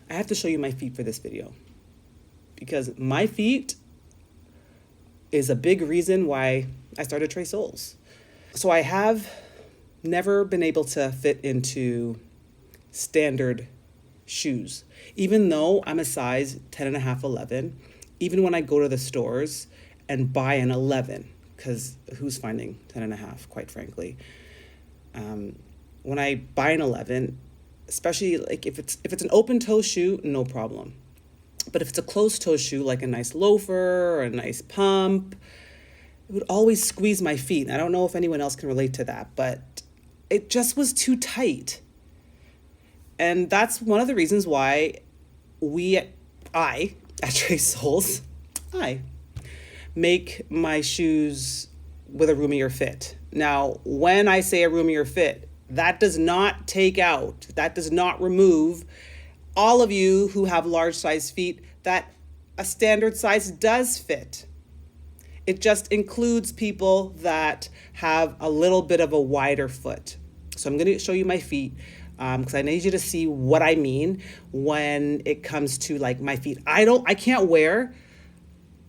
I have to show you my feet for this video because my feet is a big reason why I started Tres Soles. So I have never been able to fit into standard shoes, even though I'm a size 10 and a half, 11, even when I go to the stores and buy an 11, because who's finding 10 and a half, quite frankly. When I buy an 11, especially like if it's an open toe shoe, no problem. But if it's a closed toe shoe, like a nice loafer or a nice pump, it would always squeeze my feet. I don't know if anyone else can relate to that, but it just was too tight. And that's one of the reasons why I, at Tres Soles, I make my shoes with a roomier fit. Now, when I say a roomier fit, that does not remove all of you who have large size feet that a standard size does fit. It just includes people that have a little bit of a wider foot. So I'm going to show you my feet because I need you to see what I mean when it comes to like my feet. I can't wear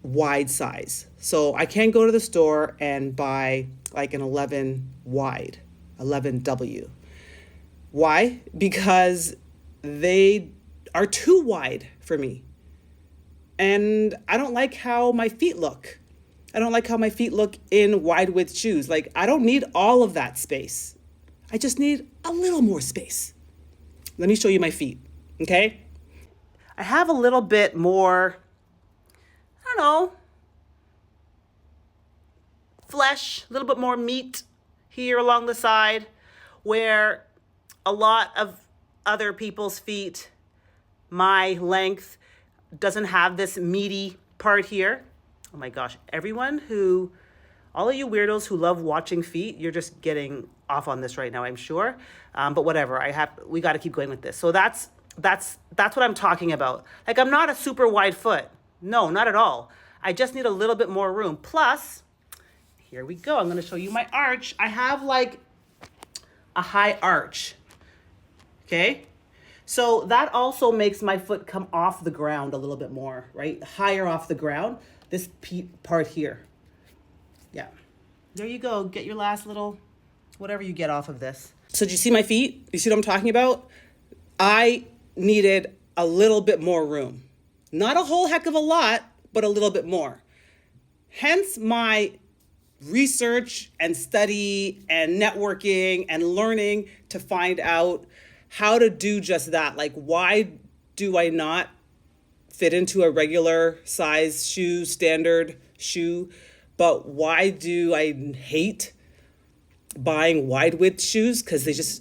wide size. So I can't go to the store and buy like an 11 wide, 11W. Why? Because they are too wide for me. And I don't like how my feet look. I don't like how my feet look in wide width shoes. Like, I don't need all of that space. I just need a little more space. Let me show you my feet, okay? I have a little bit more, I don't know, flesh, a little bit more meat here along the side, where a lot of other people's feet, my length, doesn't have this meaty part here. Oh my gosh, all of you weirdos who love watching feet, you're just getting off on this right now, I'm sure. But whatever, we got to keep going with this. So that's what I'm talking about. Like, I'm not a super wide foot. No, not at all. I just need a little bit more room. Plus, here we go. I'm going to show you my arch. I have like a high arch. Okay? So that also makes my foot come off the ground a little bit more, right? Higher off the ground, this part here. Yeah. There you go. Get your last little, whatever you get off of this. So do you see my feet? You see what I'm talking about? I needed a little bit more room. Not a whole heck of a lot, but a little bit more. Hence my research and study and networking and learning to find out how to do just that. Like, why do I not fit into a regular size shoe, standard shoe, but why do I hate buying wide width shoes? Because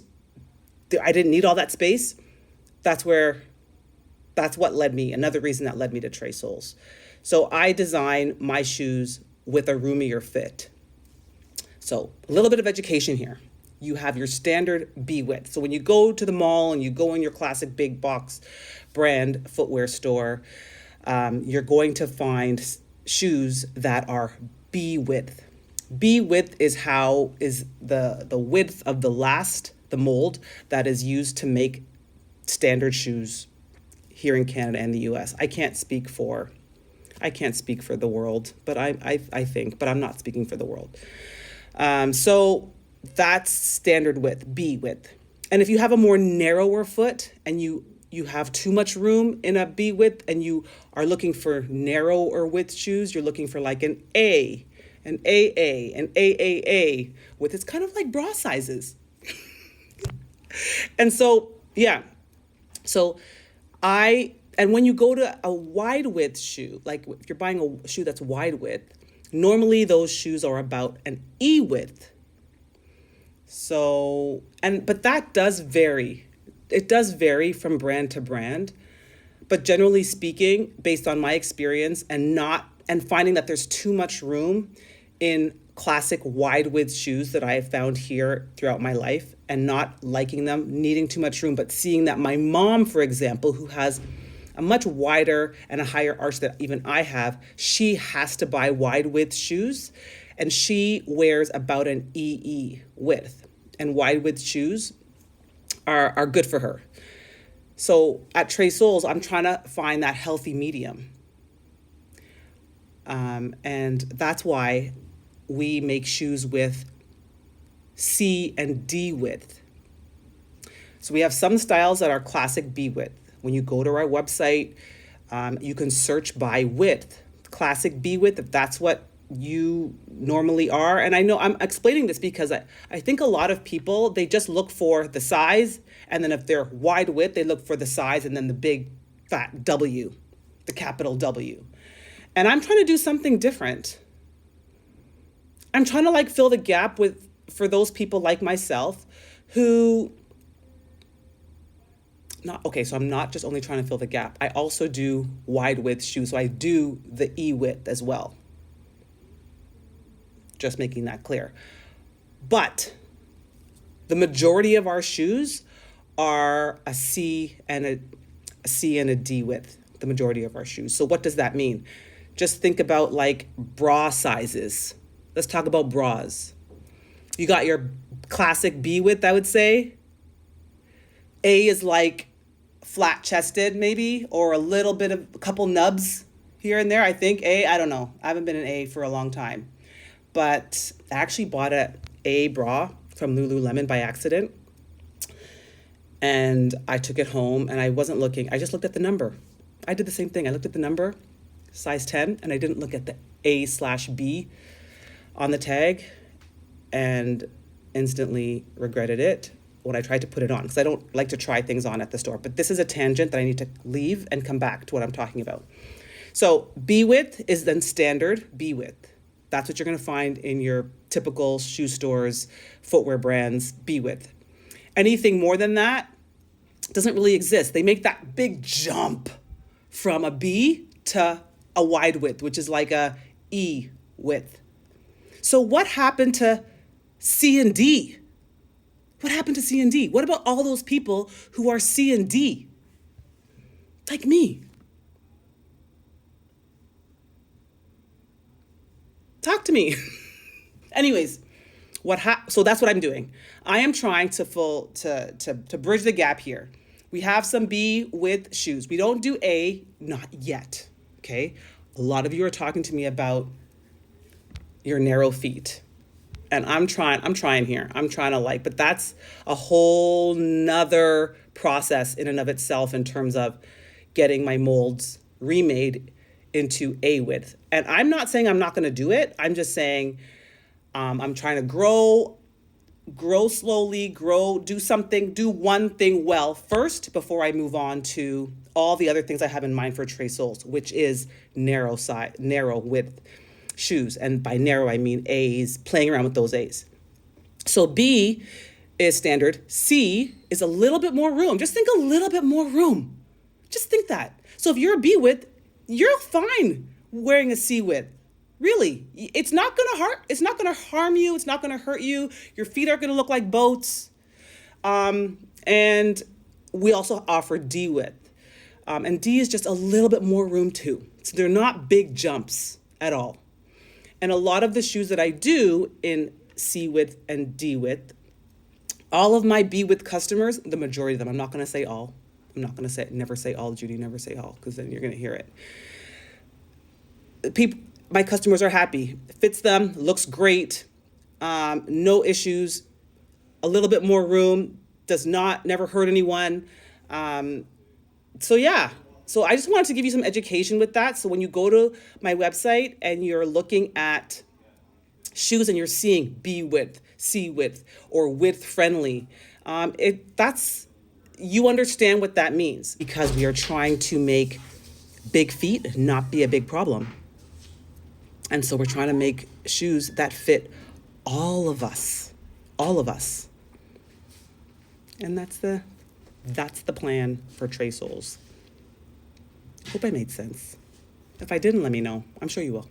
I didn't need all that space. That's what led me, another reason that led me to Tres Soles. So I design my shoes with a roomier fit. So a little bit of education here. You have your standard B width. So when you go to the mall and you go in your classic big box brand footwear store, you're going to find shoes that are B width. B width is the width of the mold that is used to make standard shoes here in Canada and the US. I can't speak for the world, but I think, but I'm not speaking for the world. So that's standard width, B width. And if you have a more narrower foot and you have too much room in a B width and you are looking for narrower width shoes, you're looking for like an A, an AA, an AAA width. It's kind of like bra sizes. And so, yeah. So and when you go to a wide width shoe, like if you're buying a shoe that's wide width, normally those shoes are about an E width. So, but that does vary. It does vary from brand to brand, but generally speaking, based on my experience and finding that there's too much room in classic wide width shoes that I have found here throughout my life and not liking them, needing too much room, but seeing that my mom, for example, who has a much wider and a higher arch than even I have, she has to buy wide width shoes and she wears about an EE width. And wide width shoes are good for her. So at Trey Souls, I'm trying to find that healthy medium. And that's why we make shoes with C and D width. So we have some styles that are classic B width. When you go to our website, you can search by width, classic B width, if that's what you normally are. And I know I'm explaining this because I think a lot of people, they just look for the size. And then if they're wide width, they look for the size and then the big fat W, the capital W. And I'm trying to do something different. I'm trying to like fill the gap for those people like myself who so I'm not just only trying to fill the gap. I also do wide width shoes. So I do the E width as well. Just making that clear. But the majority of our shoes are a C and a D width, the majority of our shoes. So what does that mean? Just think about like bra sizes. Let's talk about bras. You got your classic B width, I would say. A is like flat chested maybe, or a couple nubs here and there. I think I don't know. I haven't been an A for a long time. But I actually bought a bra from Lululemon by accident. And I took it home and I wasn't looking. I just looked at the number. I did the same thing. I looked at the number, size 10, and I didn't look at the A/B on the tag and instantly regretted it when I tried to put it on, because I don't like to try things on at the store. But this is a tangent that I need to leave and come back to what I'm talking about. So B width is then standard B width. That's what you're going to find in your typical shoe stores, footwear brands, B width. Anything more than that doesn't really exist. They make that big jump from a B to a wide width, which is like a E width. So what happened to C and D? What happened to C and D? What about all those people who are C and D? Like me. Talk to me. Anyways, so that's what I'm doing. I am trying to bridge the gap here. We have some B width shoes. We don't do A, not yet. Okay? A lot of you are talking to me about your narrow feet. And I'm trying here. I'm trying to but that's a whole nother process in and of itself in terms of getting my molds remade into A width. And I'm not saying I'm not going to do it. I'm just saying I'm trying to grow slowly, do one thing well first before I move on to all the other things I have in mind for Trey Souls, which is narrow width shoes. And by narrow, I mean A's, playing around with those A's. So B is standard. C is a little bit more room. Just think a little bit more room. Just think that. So if you're a B width, you're fine wearing a C width. Really, it's not gonna harm you. It's not gonna hurt you. Your feet are gonna look like boats. And we also offer D width. And D is just a little bit more room too. So they're not big jumps at all. And a lot of the shoes that I do in C width and D width, all of my B width customers, the majority of them, I'm not gonna say all. I'm not gonna never say all, Judy, never say all, because then you're gonna hear it. My customers are happy. It fits them, looks great, no issues, a little bit more room, never hurt anyone. So yeah, so I just wanted to give you some education with that. So when you go to my website and you're looking at shoes and you're seeing B width, C width, or width friendly, you understand what that means, because we are trying to make big feet not be a big problem. And so we're trying to make shoes that fit all of us. And that's the plan for Trey Souls. Hope I made sense. If I didn't, let me know. I'm sure you will.